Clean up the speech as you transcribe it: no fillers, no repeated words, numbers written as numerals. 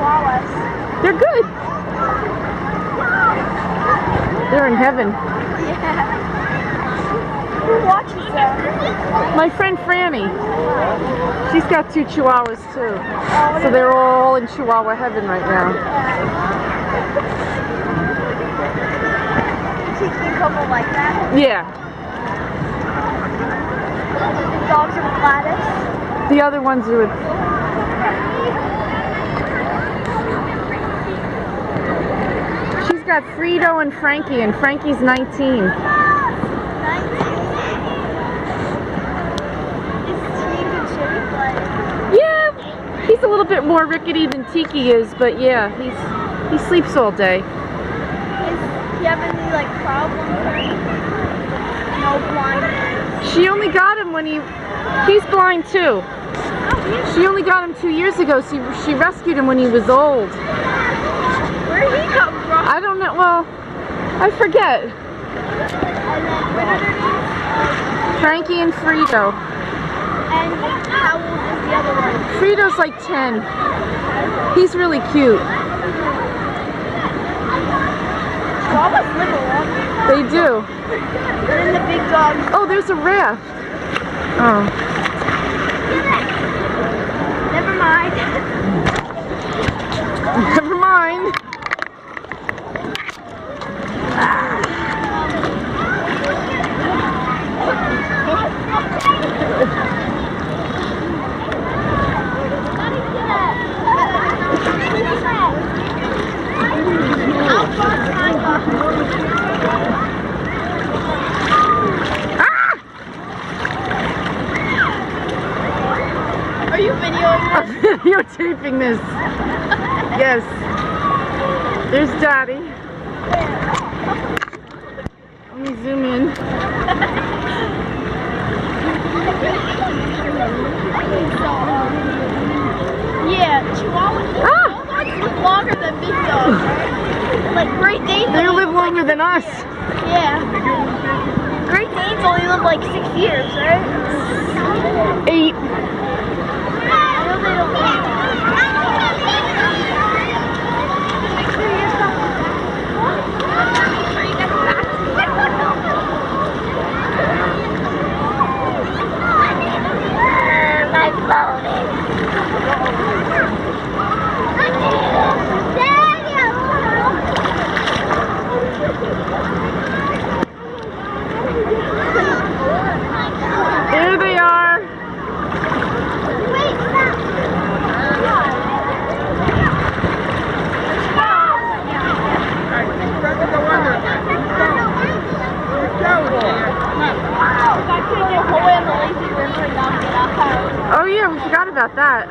chihuahuas. They're good. They're in heaven. Yeah. Who watches them? My friend Franny. She's got 2 chihuahuas too. Oh, So they're all in chihuahua heaven right now. She's a couple like that. Yeah. The dogs are Gladys. The other ones are with... She's got Frito and Frankie, and Frankie's 19. Yeah, he's a little bit more rickety than Tiki is, but yeah, he sleeps all day. Does he have any like problems or anything? No blindness. She only got him when he's blind too. She only got him 2 years ago. She rescued him when he was old. Where did he come from? I don't know. Well, I forget. And then what are their names? Frankie and Frito. And how old is the other one? Frito's like 10. He's really cute. Chihuahuas live a long time. They do. And then the big dogs. Oh, there's a raft. Oh. Never mind. Never mind. Are you videoing I'm videotaping this. Yes. There's Daddy. Let me zoom in. Yeah, Chihuahuas live longer than big dogs, right? Like Great Danes. They live longer than us. Yeah. Great Danes only live like 6 years, right? 8. I know they don't live. My phone is. There they are. Wait, stop. Oh yeah, we forgot about that.